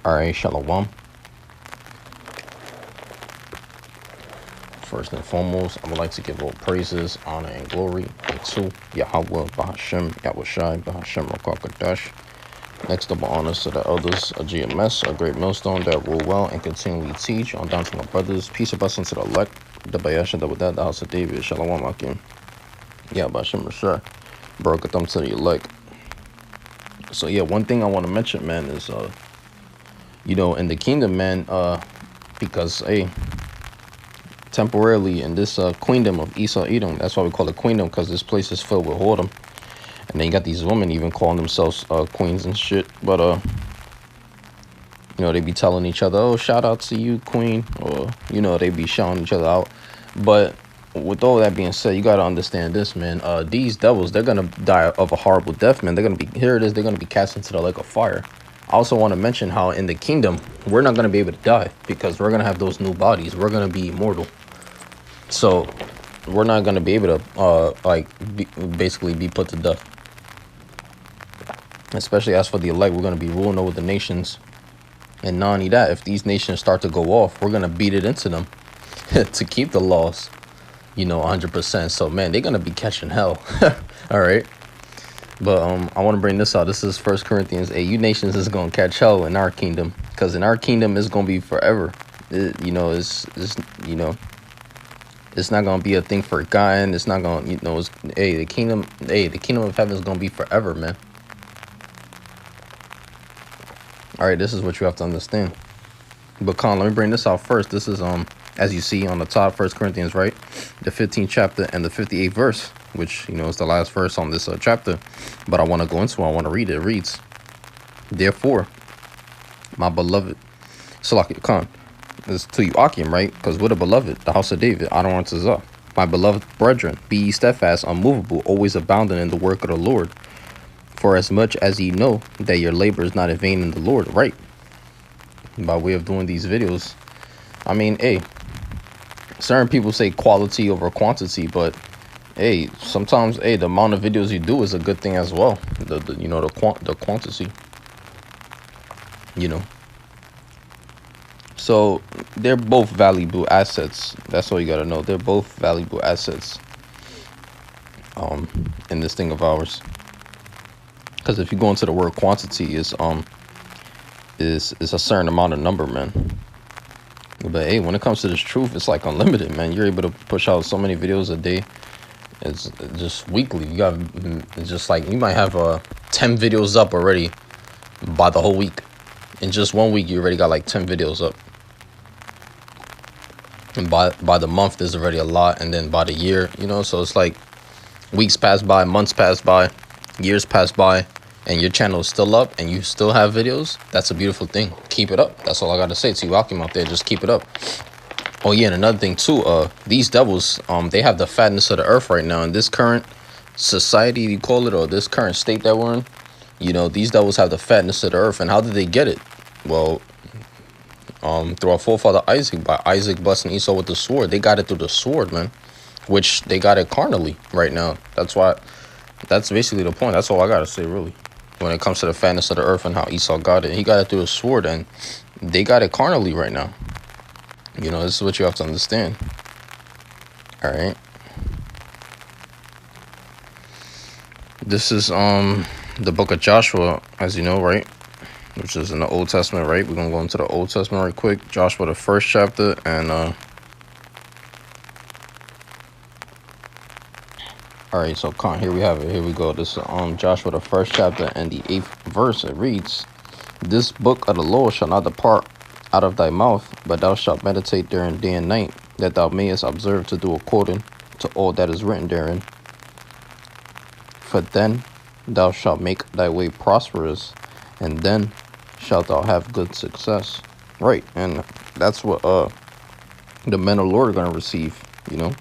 Alright, Shalom. First and foremost, I would like to give all praises, honor, and glory unto Yahweh, Bahashem, Yahushai, Bahashem, Rakakadash. Next up, honors to the elders of GMS, a great millstone that rule well and continually teach. On down to my brothers, peace and blessing to the elect, the Bayasha, the Wadah, the house of David, Shalom, Akim. Yeah, Bahashem, Rashai. Barakatam to the elect. So, yeah, one thing I want to mention, man, is, in the kingdom, man, because, hey, temporarily in this queendom of Esau Edom, that's why we call it queendom, because this place is filled with whoredom. And then you got these women even calling themselves queens and shit. But they be telling each other, oh, shout out to you, queen, or they be shouting each other out. But with all that being said, you got to understand this, man. These devils, they're gonna die of a horrible death, man. They're gonna be, here it is, they're gonna be cast into the lake of fire. I also want to mention how in the kingdom we're not gonna be able to die, because we're gonna have those new bodies. We're gonna be immortal. So we're not going to be able to basically be put to death. Especially as for the elect, we're going to be ruling over the nations. And not only that, if these nations start to go off, we're going to beat it into them to keep the laws, 100%. So, man, they're going to be catching hell. All right. But I want to bring this out. This is 1 Corinthians 8. You nations is going to catch hell in our kingdom, because in our kingdom it's going to be forever. It's not gonna be a thing forgotten. It's not gonna, the kingdom of heaven is gonna be forever, man. All right, this is what you have to understand. But Con, let me bring this out first. This is as you see on the top, 1 Corinthians, right, the 15th chapter and the 58th verse, which is the last verse on this chapter. But I want to go into it. I want to read it. It reads, "Therefore, my beloved," Salaki Khan. This to you, Akim, right? Because we're the beloved, the house of David, Adon Tazah. My beloved brethren, be ye steadfast, unmovable, always abounding in the work of the Lord. For as much as ye know that your labor is not in vain in the Lord, right? By way of doing these videos, I mean, hey, certain people say quality over quantity, but hey, sometimes, hey, the amount of videos you do is a good thing as well. The quantity, So they're both valuable assets. That's all you gotta know. They're both valuable assets in this thing of ours. Because if you go into the word quantity, is a certain amount of number, man. But hey, when it comes to this truth, it's like unlimited, man. You're able to push out so many videos a day. It's just weekly. You got, it's just like you might have 10 videos up already by the whole week. In just 1 week, you already got like 10 videos up. And by the month, there's already a lot. And then by the year, so it's like weeks pass by, months pass by, years pass by, and your channel is still up and you still have videos. That's a beautiful thing. Keep it up. That's all I got to say to you, Akim, out there. Just keep it up. Oh, yeah, and another thing, too, these devils, they have the fatness of the earth right now. In this current society, you call it, or this current state that we're in, these devils have the fatness of the earth. And how did they get it? Well, through our forefather Isaac, by Isaac busting Esau with the sword. They got it through the sword, man, which they got it carnally right now. That's basically the point. That's all I gotta say, really, when it comes to the fatness of the earth and how Esau got it. He got it through the sword, and they got it carnally right now. This is what you have to understand. All right, this is the book of Joshua, as you know, right, which is in the Old Testament, right? We're going to go into the Old Testament right quick. Joshua, the 1st chapter, and, all right, so here we have it. Here we go. This is Joshua, the 1st chapter, and the 8th verse. It reads, "This book of the law shall not depart out of thy mouth, but thou shalt meditate therein day and night, that thou mayest observe to do according to all that is written therein. For then thou shalt make thy way prosperous, and then shalt thou have good success." Right, and that's what the men of the Lord are going to receive.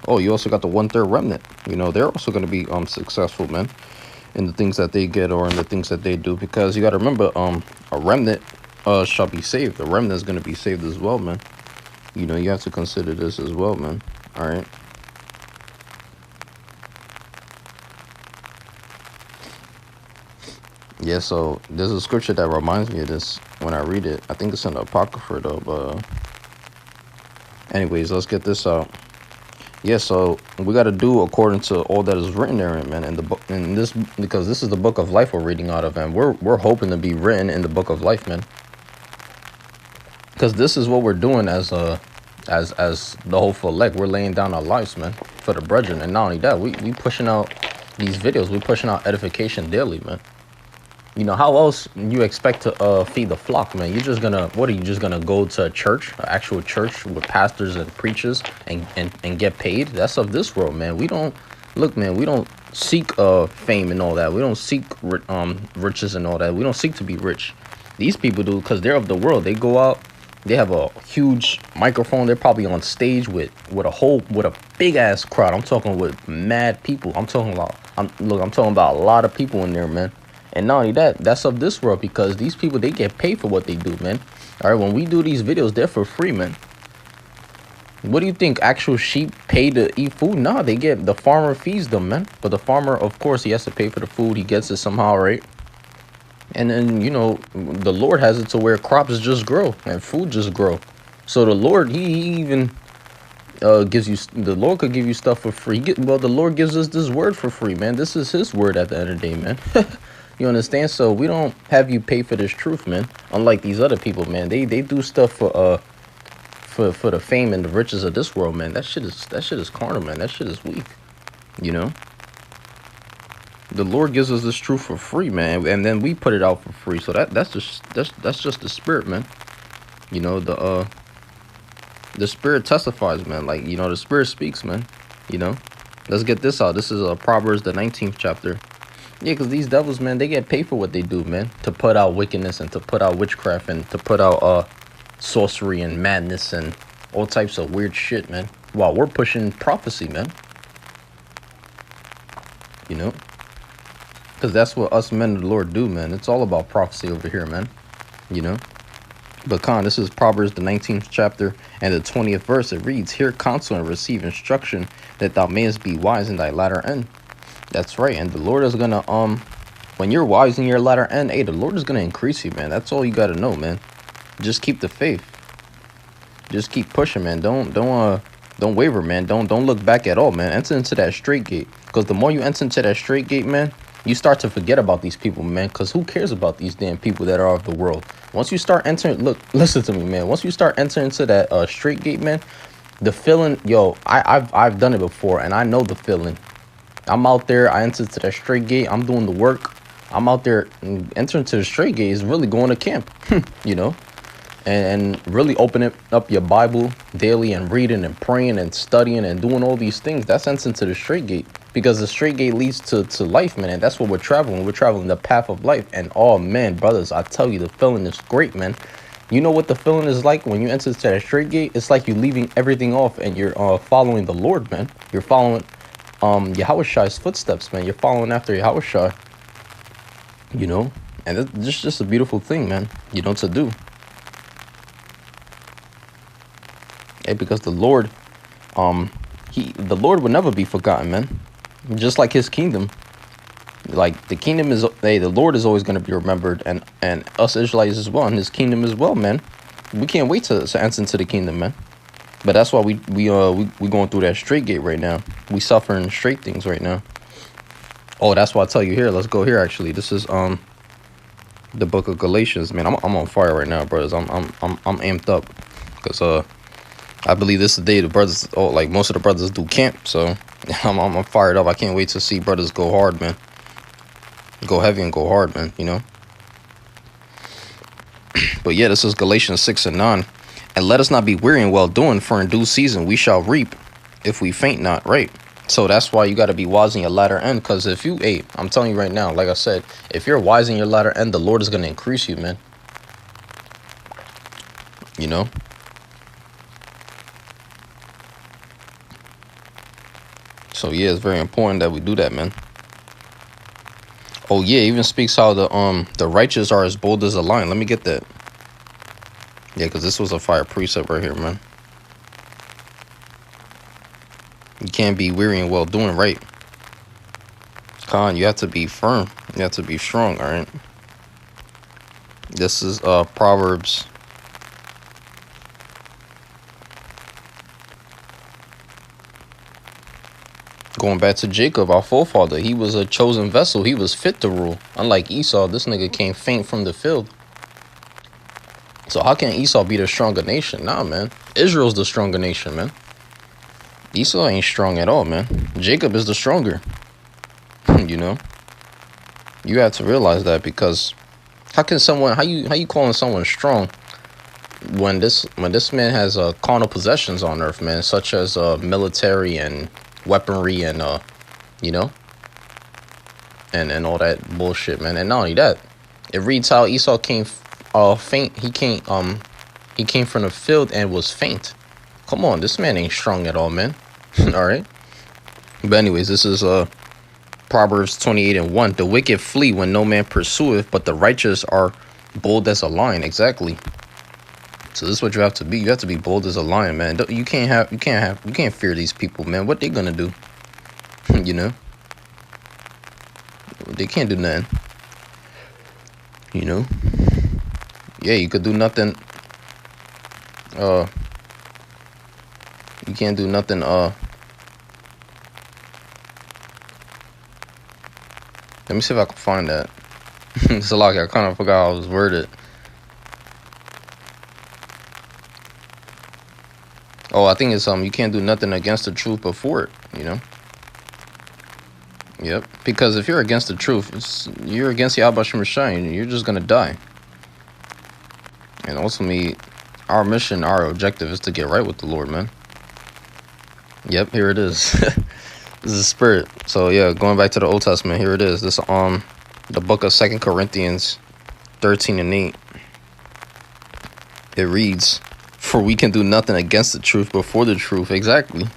Oh, you also got the 1/3 remnant. They're also going to be successful, man, in the things that they get or in the things that they do, because you got to remember, a remnant shall be saved. The remnant is going to be saved as well, man. You have to consider this as well, man. All right. Yeah, so there's a scripture that reminds me of this. when I read it. I think it's in the Apocrypha though, but anyways, let's get this out. Yeah, so we got to do according to all that is written therein, man, in the book, in this, because this is the book of life we're reading out of, and we're hoping to be written in the book of life, man, because this is what we're doing as the hopeful elect. We're laying down our lives, man, for the brethren. And not only that, we pushing out these videos, we pushing out edification daily, man. You know, how else you expect to feed the flock, man? You're just gonna, what are you just gonna go to a church, an actual church with pastors and preachers and get paid? That's of this world, man. We don't, look, man, we don't seek fame and all that. We don't seek riches and all that. We don't seek to be rich. These people do, because they're of the world. They go out, they have a huge microphone. They're probably on stage with a big ass crowd. I'm talking with mad people. I'm talking about a lot of people in there, man. And not only that, that's of this world, because these people, they get paid for what they do, man. All right, when we do these videos, they're for free, man. What do you think? Actual sheep pay to eat food? Nah, they get, the farmer feeds them, man. But the farmer, of course, he has to pay for the food. He gets it somehow, right? And then, you know, the Lord has it to where crops just grow and food just grow. So the Lord, he even gives you, the Lord could give you stuff for free. Well, the Lord gives us this word for free, man. This is his word at the end of the day, man. You understand? So we don't have you pay for this truth, man. Unlike these other people, man. They do stuff for the fame and the riches of this world, man. That shit is carnal, man. That shit is weak. You know? The Lord gives us this truth for free, man, and then we put it out for free. So that's just the spirit, man. You know, the spirit testifies, man. Like, you know, the spirit speaks, man. You know? Let's get this out. This is Proverbs, the 19th chapter. Yeah, because these devils, man, they get paid for what they do, man. To put out wickedness and to put out witchcraft and to put out sorcery and madness and all types of weird shit, man. While we're pushing prophecy, man. You know? Because that's what us men of the Lord do, man. It's all about prophecy over here, man. You know? But this is Proverbs, the 19th chapter and the 20th verse. It reads, "Hear counsel and receive instruction, that thou mayest be wise in thy latter end." That's right. And the Lord is gonna when you're wise in your latter end, hey, the Lord is gonna increase you, man. That's all you gotta know, man. Just keep the faith. Just keep pushing, man. Don't waver, man. Don't look back at all, man. Enter into that straight gate, because the more you enter into that straight gate, man, you start to forget about these people, man. Because who cares about these damn people that are of the world? Once you start entering, look, listen to me, man. Once you start entering into that straight gate, man, the feeling, yo, I've done it before, and I know the feeling. I'm out there. I enter to that straight gate. I'm doing the work. I'm out there. Entering to the straight gate is really going to camp, you know, and really opening up your Bible daily and reading and praying and studying and doing all these things. That's entering to the straight gate, because the straight gate leads to life, man. And that's what we're traveling. We're traveling the path of life. And oh, man, brothers, I tell you, the feeling is great, man. You know what the feeling is like when you enter to that straight gate? It's like you're leaving everything off and you're following the Lord, man. You're following Yahweh's footsteps, man. You're following after Yahweh, you know, and it's just a beautiful thing, man, you know, to do. Hey, because the Lord, the Lord would never be forgotten, man. Just like his kingdom, like the kingdom is, hey, the Lord is always going to be remembered, and us Israelites as well, and his kingdom as well, man. We can't wait to enter into the kingdom, man. But that's why we going through that straight gate right now. We suffering straight things right now. Oh, that's why I tell you here. Let's go here. Actually, this is the book of Galatians. Man, I'm on fire right now, brothers. I'm amped up, because I believe this is the day the brothers, like most of the brothers, do camp. So I'm fired up. I can't wait to see brothers go hard, man. Go heavy and go hard, man. You know. But yeah, this is Galatians 6 and 9. "And let us not be weary in well doing, for in due season we shall reap, if we faint not." Right? So that's why you got to be wise in your latter end. Because if you, hey, I'm telling you right now, like I said, if you're wise in your latter end, the Lord is going to increase you, man. You know? So yeah, it's very important that we do that, man. Oh yeah, it even speaks how the righteous are as bold as a lion. Let me get that. Yeah, because this was a fire precept right here, man. You can't be weary and well doing, right? You have to be firm. You have to be strong, all right? This is Proverbs. Going back to Jacob, our forefather, he was a chosen vessel. He was fit to rule. Unlike Esau, this nigga came faint from the field. So how can Esau be the stronger nation? Nah, man. Israel's the stronger nation, man. Esau ain't strong at all, man. Jacob is the stronger. You know? You have to realize that, because how can someone, how you calling someone strong when this man has carnal possessions on earth, man, such as military and weaponry and you know, and all that bullshit, man. And not only that, it reads how Esau came faint. He came from the field and was faint. Come on, this man ain't strong at all, man. All right. But anyways, this is Proverbs 28:1. The wicked flee when no man pursueth, but the righteous are bold as a lion. Exactly. So this is what you have to be. You have to be bold as a lion, man. You can't fear these people, man. What they gonna do? You know, they can't do nothing. You know, yeah, you could do nothing. You can't do nothing. Let me see if I can find that. It's a lot. I kind of forgot how it was worded. Oh, I think it's you can't do nothing against the truth before it, you know? Yep. Because if you're against the truth, you're against Yahweh Shem Shai, you're just gonna die. And ultimately, our mission, our objective is to get right with the Lord, man. Yep, here it is. This is the spirit. So yeah, going back to the Old Testament, here it is. This the book of 2 Corinthians 13:8. It reads, "For we can do nothing against the truth before the truth." Exactly.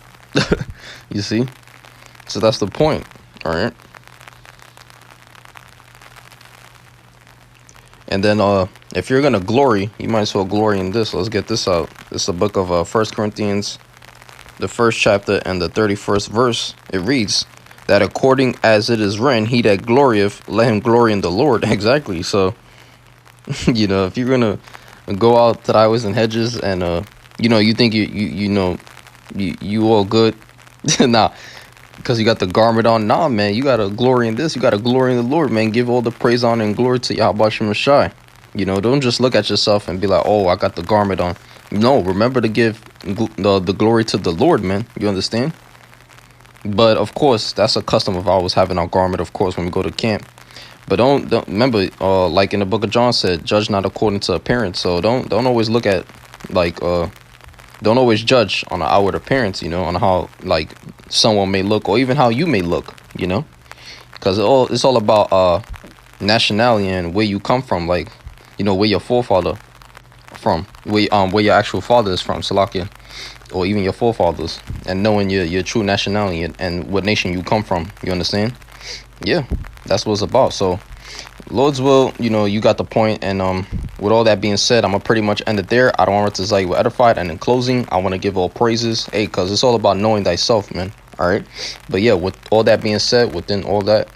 You see? So that's the point. All right. And then if you're gonna glory, you might as well glory in this. Let's get this out. This is the book of 1 Corinthians, the 1st chapter and the 31st verse. It reads that according as it is written, he that glorieth, let him glory in the Lord. Exactly. So you know, if you're gonna go out to the highways and hedges and you know, you think you all good. Nah, because you got the garment on. Nah, man, you gotta glory in this. You gotta glory in the Lord, man. Give all the praise, honor, and glory to Yahweh Shem Shai. You know, don't just look at yourself and be like, oh, I got the garment on. No, remember to give the glory to the Lord, man. You understand? But of course, that's a custom of ours, having our garment, of course, when we go to camp. But don't remember, like in the book of John said, judge not according to appearance. So don't always look at like don't always judge on the outward appearance, you know, on how like someone may look or even how you may look, you know, because it's all about nationality and where you come from, like, you know, where your forefather from, where your actual father is from, Salakia, or even your forefathers, and knowing your true nationality and what nation you come from. You understand? Yeah, that's what it's about. So Lord's will, you know, you got the point. And with all that being said, I'm gonna pretty much end it there. I don't want to say you were edified. And in closing, I want to give all praises, hey, because it's all about knowing thyself, man. All right. But yeah, with all that being said, within all that,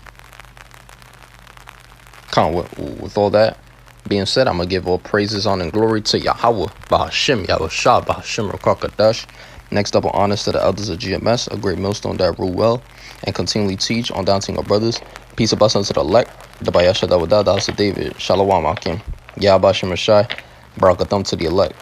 with all that being said, I'm gonna give all praises, honor, and glory to Yahweh, Bahashim, Yahweh Shah, Bahashim, Rakakadash. Next up, honors to the elders of GMS, a great millstone that rule well and continually teach on down to our brothers. Peace and blessings to the elect, the Bayasha Dawadah, the house of David. Shalom, Akim. Yahweh Shem Shai, Barakatham to the elect.